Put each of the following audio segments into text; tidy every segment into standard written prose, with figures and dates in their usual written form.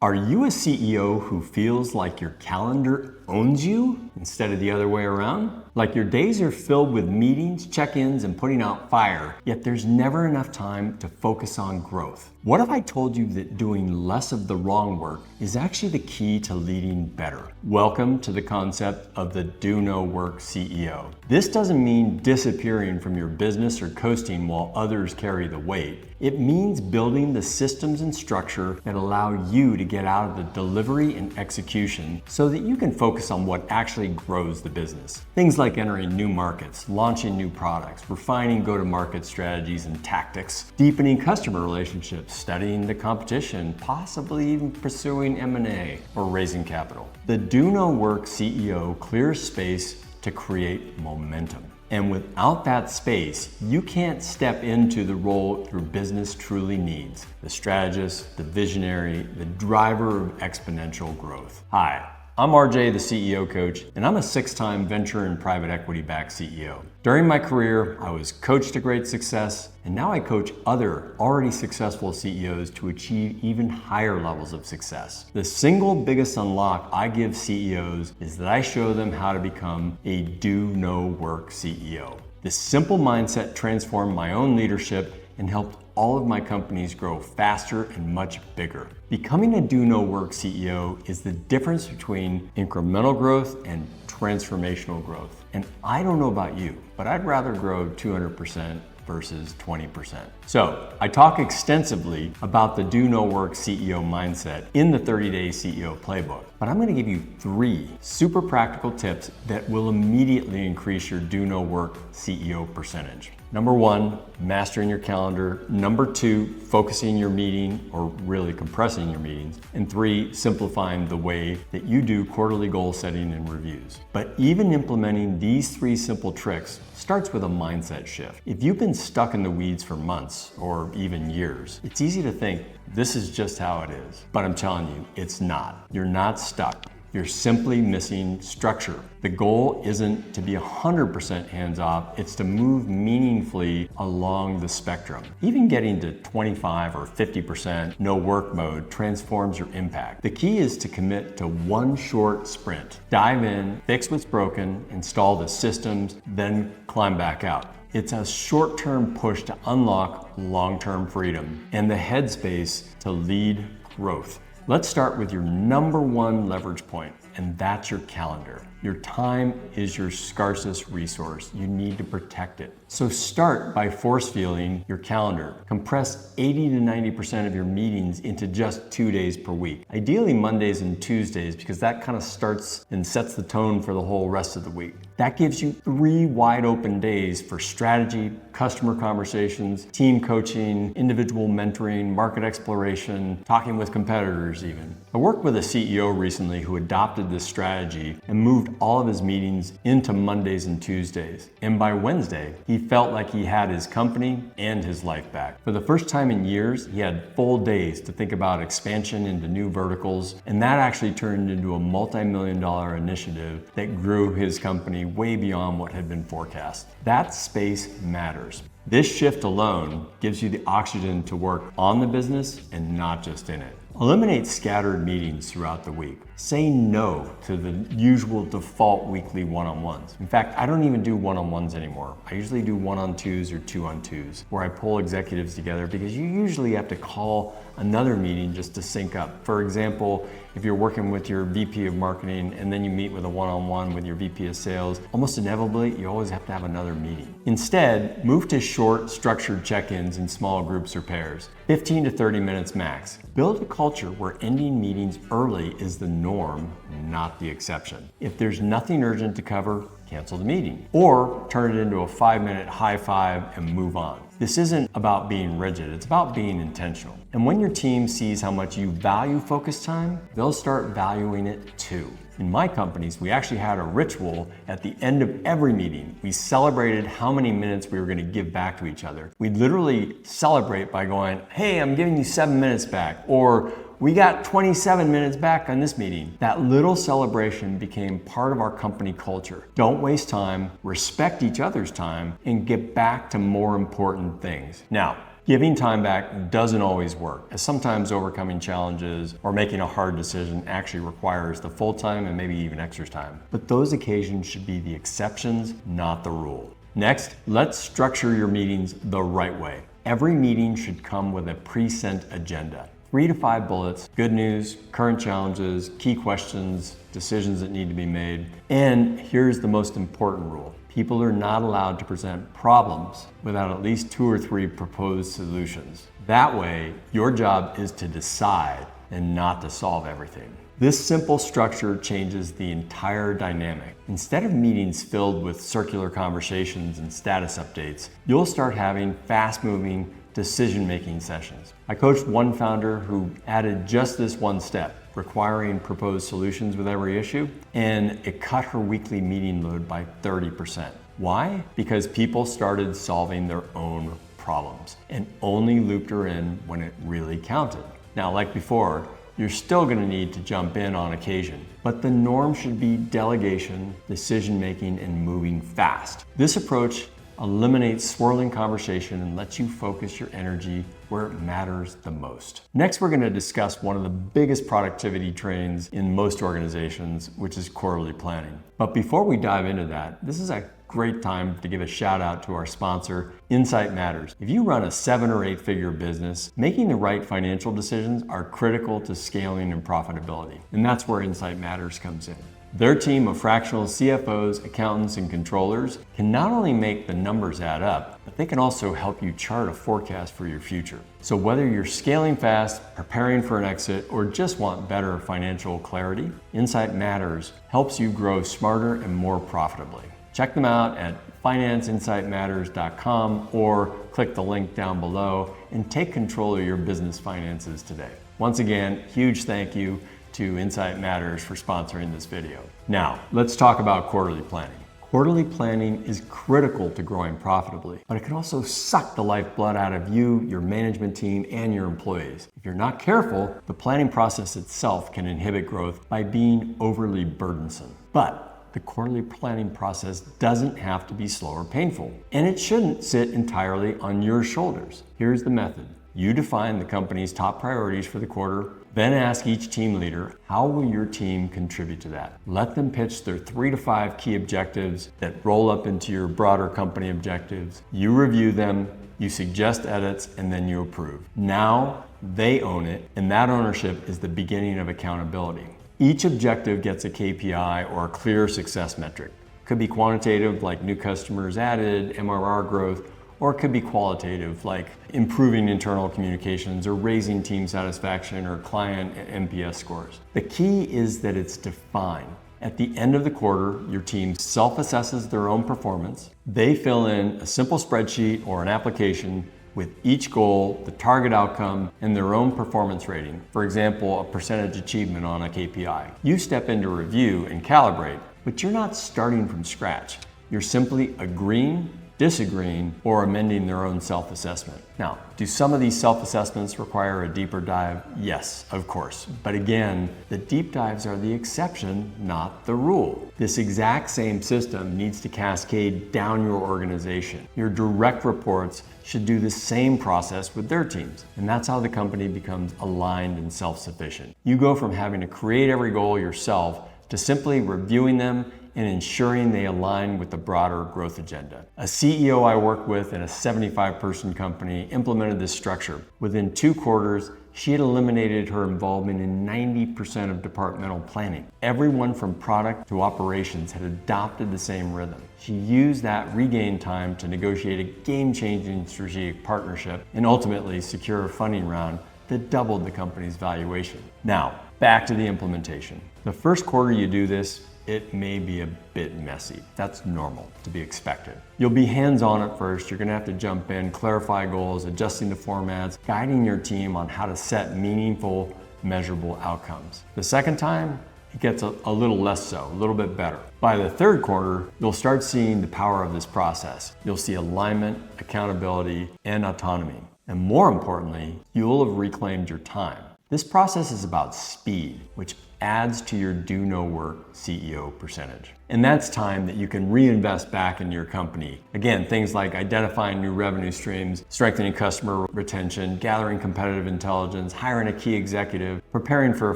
Are you a CEO who feels like your calendar owns you instead of the other way around? Like your days are filled with meetings, check-ins, and putting out fire, yet there's never enough time to focus on growth. What if I told you that doing less of the wrong work is actually the key to leading better? Welcome to the concept of the Do No Work CEO. This doesn't mean disappearing from your business or coasting while others carry the weight. It means building the systems and structure that allow you to get out of the delivery and execution so that you can focus on what actually grows the business. Things like entering new markets, launching new products, refining go-to-market strategies and tactics, deepening customer relationships, studying the competition, possibly even pursuing M&A or raising capital. The Do No Work CEO clears space to create momentum. And without that space, you can't step into the role your business truly needs. The strategist, the visionary, the driver of exponential growth. Hi, I'm RJ, the CEO coach, and I'm a 6-time venture and private equity-backed CEO. During my career, I was coach to great success, and now I coach other already successful CEOs to achieve even higher levels of success. The single biggest unlock I give CEOs is that I show them how to become a Do No Work CEO. This simple mindset transformed my own leadership and helped all of my companies grow faster and much bigger. Becoming a Do No Work CEO is the difference between incremental growth and transformational growth. And I don't know about you, but I'd rather grow 200% versus 20%. So I talk extensively about the Do No Work CEO mindset in the 30-day CEO playbook, but I'm gonna give you 3 super practical tips that will immediately increase your Do No Work CEO percentage. Number 1, mastering your calendar. Number 2, focusing your meeting or really compressing your meetings. And 3, simplifying the way that you do quarterly goal setting and reviews. But even implementing these 3 simple tricks starts with a mindset shift. If you've been stuck in the weeds for months or even years, it's easy to think this is just how it is. But I'm telling you, it's not. You're not stuck. You're simply missing structure. The goal isn't to be 100% hands-off, it's to move meaningfully along the spectrum. Even getting to 25 or 50% no work mode transforms your impact. The key is to commit to one short sprint. Dive in, fix what's broken, install the systems, then climb back out. It's a short-term push to unlock long-term freedom and the headspace to lead growth. Let's start with your number 1 leverage point, and that's your calendar. Your time is your scarcest resource. You need to protect it. So start by force fielding your calendar. Compress 80 to 90% of your meetings into just 2 days per week. Ideally Mondays and Tuesdays, because that kind of starts and sets the tone for the whole rest of the week. That gives you 3 wide open days for strategy, customer conversations, team coaching, individual mentoring, market exploration, talking with competitors even. I worked with a CEO recently who adopted this strategy and moved all of his meetings into Mondays and Tuesdays. And by Wednesday, he felt like he had his company and his life back. For the first time in years, he had full days to think about expansion into new verticals, and that actually turned into a multi-million-dollar initiative that grew his company way beyond what had been forecast. That space matters. This shift alone gives you the oxygen to work on the business and not just in it. Eliminate scattered meetings throughout the week. Say no to the usual default weekly one-on-ones. In fact, I don't even do one-on-ones anymore. I usually do 1-on-2s or 2-on-2s, where I pull executives together because you usually have to call another meeting just to sync up. For example, if you're working with your VP of marketing and then you meet with a one-on-one with your VP of sales, almost inevitably, you always have to have another meeting. Instead, move to short, structured check-ins in small groups or pairs, 15 to 30 minutes max. Build a culture where ending meetings early is the norm, not the exception. If there's nothing urgent to cover, cancel the meeting, or turn it into a 5-minute high five and move on. This isn't about being rigid, it's about being intentional. And when your team sees how much you value focus time, they'll start valuing it too. In my companies, we actually had a ritual at the end of every meeting. We celebrated how many minutes we were going to give back to each other. We'd literally celebrate by going, hey, I'm giving you 7 minutes back, or we got 27 minutes back on this meeting. That little celebration became part of our company culture. Don't waste time, respect each other's time, and get back to more important things. Now, Giving time back doesn't always work, as sometimes overcoming challenges or making a hard decision actually requires the full time and maybe even extra time. But those occasions should be the exceptions, not the rule. Next, let's structure your meetings the right way. Every meeting should come with a pre-sent agenda. 3 to 5 bullets, good news, current challenges, key questions, decisions that need to be made. And here's the most important rule. People are not allowed to present problems without at least 2 or 3 proposed solutions. That way, your job is to decide and not to solve everything. This simple structure changes the entire dynamic. Instead of meetings filled with circular conversations and status updates, you'll start having fast-moving decision-making sessions. I coached one founder who added just this one step, requiring proposed solutions with every issue, and it cut her weekly meeting load by 30%. Why? Because people started solving their own problems and only looped her in when it really counted. Now, like before, you're still going to need to jump in on occasion, but the norm should be delegation, decision-making, and moving fast. This approach eliminates swirling conversation and lets you focus your energy where it matters the most. Next, we're going to discuss one of the biggest productivity trains in most organizations, which is quarterly planning. But before we dive into that, this is a great time to give a shout out to our sponsor, Insight Matters. If you run a 7 or 8 figure business, making the right financial decisions are critical to scaling and profitability. And that's where Insight Matters comes in. Their team of fractional CFOs, accountants, and controllers can not only make the numbers add up, but they can also help you chart a forecast for your future. So whether you're scaling fast, preparing for an exit, or just want better financial clarity, Insight Matters helps you grow smarter and more profitably. Check them out at financeinsightmatters.com or click the link down below and take control of your business finances today. Once again, huge thank you to Insight Matters for sponsoring this video. Now, let's talk about quarterly planning. Quarterly planning is critical to growing profitably, but it can also suck the lifeblood out of you, your management team, and your employees. If you're not careful, the planning process itself can inhibit growth by being overly burdensome. But the quarterly planning process doesn't have to be slow or painful, and it shouldn't sit entirely on your shoulders. Here's the method. You define the company's top priorities for the quarter, then ask each team leader, how will your team contribute to that? Let them pitch their 3 to 5 key objectives that roll up into your broader company objectives. You review them, you suggest edits, and then you approve. Now they own it, and that ownership is the beginning of accountability. Each objective gets a KPI or a clear success metric. It could be quantitative, like new customers added, MRR growth, or it could be qualitative, like improving internal communications or raising team satisfaction or client NPS scores. The key is that it's defined. At the end of the quarter, your team self-assesses their own performance. They fill in a simple spreadsheet or an application with each goal, the target outcome, and their own performance rating. For example, a percentage achievement on a KPI. You step in to review and calibrate, but you're not starting from scratch. You're simply agreeing, disagreeing, or amending their own self-assessment. Now, do some of these self-assessments require a deeper dive? Yes, of course. But again, the deep dives are the exception, not the rule. This exact same system needs to cascade down your organization. Your direct reports should do the same process with their teams. And that's how the company becomes aligned and self-sufficient. You go from having to create every goal yourself to simply reviewing them and ensuring they align with the broader growth agenda. A CEO I worked with in a 75-person company implemented this structure. Within 2 quarters, she had eliminated her involvement in 90% of departmental planning. Everyone from product to operations had adopted the same rhythm. She used that regained time to negotiate a game-changing strategic partnership and ultimately secure a funding round that doubled the company's valuation. Now, back to the implementation. The first quarter you do this, it may be a bit messy. That's normal, to be expected. You'll be hands-on at first. You're gonna have to jump in, clarify goals, adjusting the formats, guiding your team on how to set meaningful, measurable outcomes. The second time, it gets a little less so, a little bit better. By the third quarter, you'll start seeing the power of this process. You'll see alignment, accountability, and autonomy. And more importantly, you'll have reclaimed your time. This process is about speed, which adds to your do no work CEO percentage. And that's time that you can reinvest back into your company. Again, things like identifying new revenue streams, strengthening customer retention, gathering competitive intelligence, hiring a key executive, preparing for a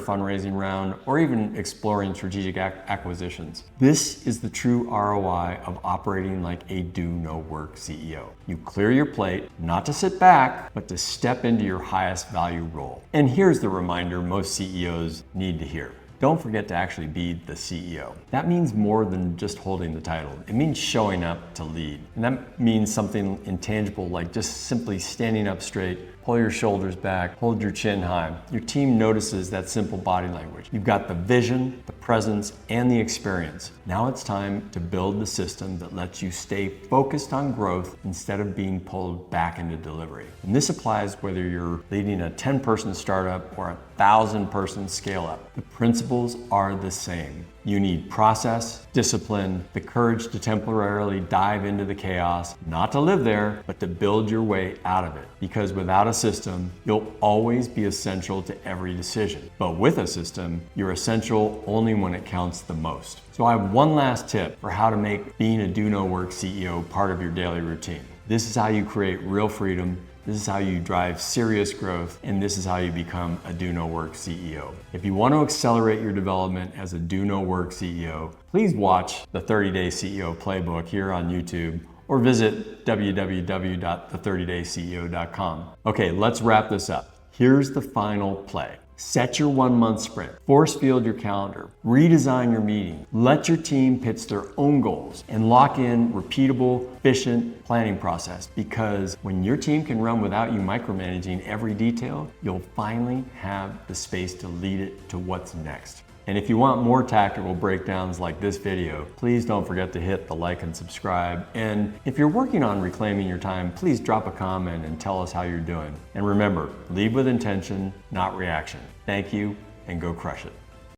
fundraising round, or even exploring strategic acquisitions. This is the true ROI of operating like a do no work CEO. You clear your plate, not to sit back, but to step into your highest value role. And here's the reminder most CEOs need to hear. Don't forget to actually be the CEO. That means more than just holding the title. It means showing up to lead. And that means something intangible like just simply standing up straight, pull your shoulders back, hold your chin high. Your team notices that simple body language. You've got the vision, the presence, and the experience. Now it's time to build the system that lets you stay focused on growth instead of being pulled back into delivery. And this applies whether you're leading a 10-person startup or a 1,000-person scale-up. The principles are the same. You need process, discipline, the courage to temporarily dive into the chaos, not to live there, but to build your way out of it. Because without a system, you'll always be essential to every decision. But with a system, you're essential only when it counts the most. So I have one last tip for how to make being a do-no-work CEO part of your daily routine. This is how you create real freedom. This is how you drive serious growth, and this is how you become a do-no-work CEO. If you want to accelerate your development as a do-no-work CEO, please watch the 30-Day CEO Playbook here on YouTube or visit www.the30dayceo.com. Okay, let's wrap this up. Here's the final play. Set your 1-month sprint. Force field your calendar. Redesign your meeting. Let your team pitch their own goals and lock in repeatable, efficient planning process, because when your team can run without you micromanaging every detail, you'll finally have the space to lead it to what's next. And if you want more tactical breakdowns like this video, please don't forget to hit the like and subscribe. And if you're working on reclaiming your time, please drop a comment and tell us how you're doing. And remember, lead with intention, not reaction. Thank you, and go crush it.